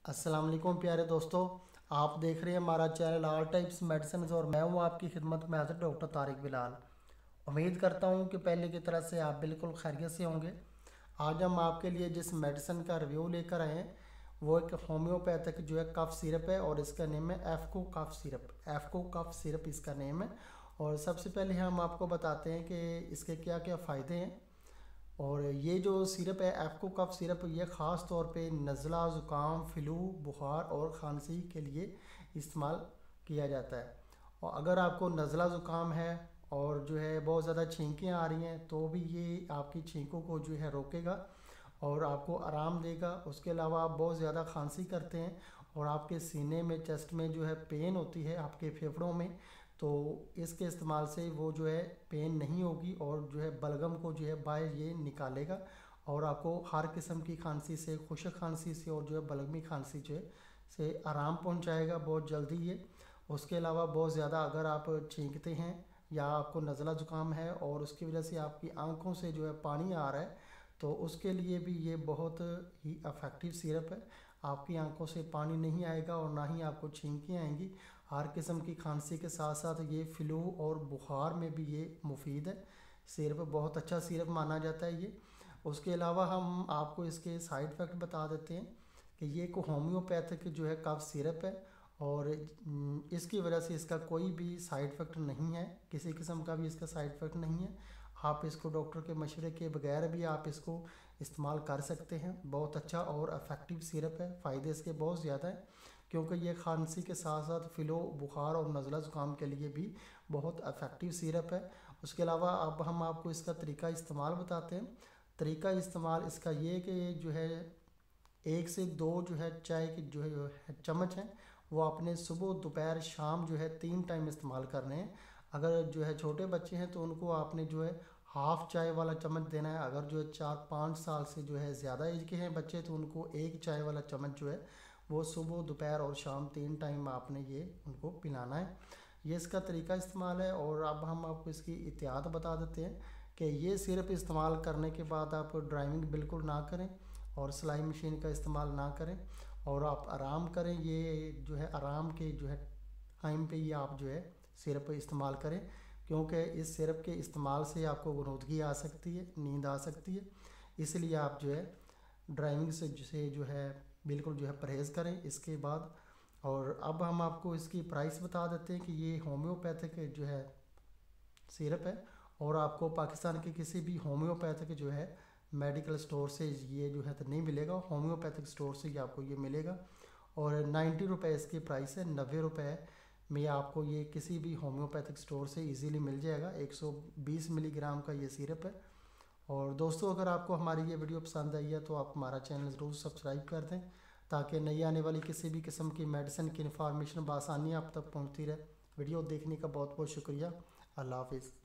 अस्सलाम वालेकुम प्यारे दोस्तों। आप देख रहे हैं हमारा चैनल ऑल टाइप्स मेडिसिन और मैं हूं आपकी खिदमत में हाजिर डॉक्टर तारिक बिलाल। उम्मीद करता हूं कि पहले की तरह से आप बिल्कुल खैरियत से होंगे। आज हम आपके लिए जिस मेडिसिन का रिव्यू लेकर आए हैं वो एक होम्योपैथिक जो है कफ सिरप है और इसका नेम है एफको कफ सिरप। एफको कफ सिरप इसका नेम है। और सबसे पहले हम आपको बताते हैं कि इसके क्या क्या फ़ायदे हैं। और ये जो सिरप है एफको कफ सिरप ये ख़ास तौर पे नज़ला ज़ुकाम फ्लू बुखार और खांसी के लिए इस्तेमाल किया जाता है। और अगर आपको नज़ला ज़ुकाम है और जो है बहुत ज़्यादा छींकें आ रही हैं तो भी ये आपकी छींकों को जो है रोकेगा और आपको आराम देगा। उसके अलावा आप बहुत ज़्यादा खांसी करते हैं और आपके सीने में चेस्ट में जो है पेन होती है आपके फेफड़ों में, तो इसके इस्तेमाल से वो जो है पेन नहीं होगी और जो है बलगम को जो है बाहर ये निकालेगा और आपको हर किस्म की खांसी से खुश्क खांसी से और जो है बलगमी खांसी जो है से आराम पहुंचाएगा बहुत जल्दी ये। उसके अलावा बहुत ज़्यादा अगर आप छींकते हैं या आपको नज़ला ज़ुकाम है और उसकी वजह से आपकी आंखों से जो है पानी आ रहा है तो उसके लिए भी ये बहुत ही अफेक्टिव सिरप है। आपकी आंखों से पानी नहीं आएगा और ना ही आपको छींकें आएंगी। हर किस्म की खांसी के साथ साथ ये फ्लू और बुखार में भी ये मुफीद है। सिरप बहुत अच्छा सिरप माना जाता है ये। उसके अलावा हम आपको इसके साइड इफ़ेक्ट बता देते हैं कि ये एक होम्योपैथिक जो है कफ सिरप है और इसकी वजह से इसका कोई भी साइड इफ़ेक्ट नहीं है, किसी किस्म का भी इसका साइड इफ़ेक्ट नहीं है। आप इसको डॉक्टर के मशवरे के बगैर भी आप इसको इस्तेमाल कर सकते हैं। बहुत अच्छा और अफेक्टिव सिरप है, फ़ायदे इसके बहुत ज़्यादा हैं क्योंकि ये खांसी के साथ साथ फ़्लू बुखार और नज़ला ज़ुकाम के लिए भी बहुत अफेक्टिव सिरप है। उसके अलावा अब हम आपको इसका तरीका इस्तेमाल बताते हैं। तरीका इस्तेमाल इसका ये कि जो है 1 से 2 जो है चाय के जो है चम्मच हैं वो आपने सुबह दोपहर शाम जो है 3 टाइम इस्तेमाल करने हैं। अगर जो है छोटे बच्चे हैं तो उनको आपने जो है हाफ़ चाय वाला चम्मच देना है। अगर जो है 4-5 साल से जो है ज़्यादा एज के हैं बच्चे तो उनको 1 चाय वाला चम्मच जो है वो सुबह दोपहर और शाम 3 टाइम आपने ये उनको पिलाना है। ये इसका तरीका इस्तेमाल है। और अब हम आपको इसकी एहतियात बता देते हैं कि ये सिरप इस्तेमाल करने के बाद आप ड्राइविंग बिल्कुल ना करें और सिलाई मशीन का इस्तेमाल ना करें और आप आराम करें। ये जो है आराम के जो है टाइम पे ये आप जो है सिरप इस्तेमाल करें क्योंकि इस सिरप के इस्तेमाल से आपको गुनूदगी आ सकती है, नींद आ सकती है। इसलिए आप जो है ड्राइविंग से जो है बिल्कुल जो है परहेज़ करें इसके बाद। और अब हम आपको इसकी प्राइस बता देते हैं कि ये होम्योपैथिक जो है सिरप है और आपको पाकिस्तान के किसी भी होम्योपैथिक जो है मेडिकल स्टोर से ये जो है तो नहीं मिलेगा, होम्योपैथिक स्टोर से ये आपको ये मिलेगा। और 90 रुपये इसकी प्राइस है। 90 रुपये में आपको ये किसी भी होम्योपैथिक स्टोर से इजीली मिल जाएगा। 120 मिलीग्राम का ये सिरप है। और दोस्तों अगर आपको हमारी ये वीडियो पसंद आई है तो आप हमारा चैनल ज़रूर सब्सक्राइब कर दें ताकि नई आने वाली किसी भी किस्म की मेडिसिन की इन्फॉर्मेशन बआसानी आप तक पहुँचती रहे। वीडियो देखने का बहुत बहुत शुक्रिया। अल्लाह हाफिज़।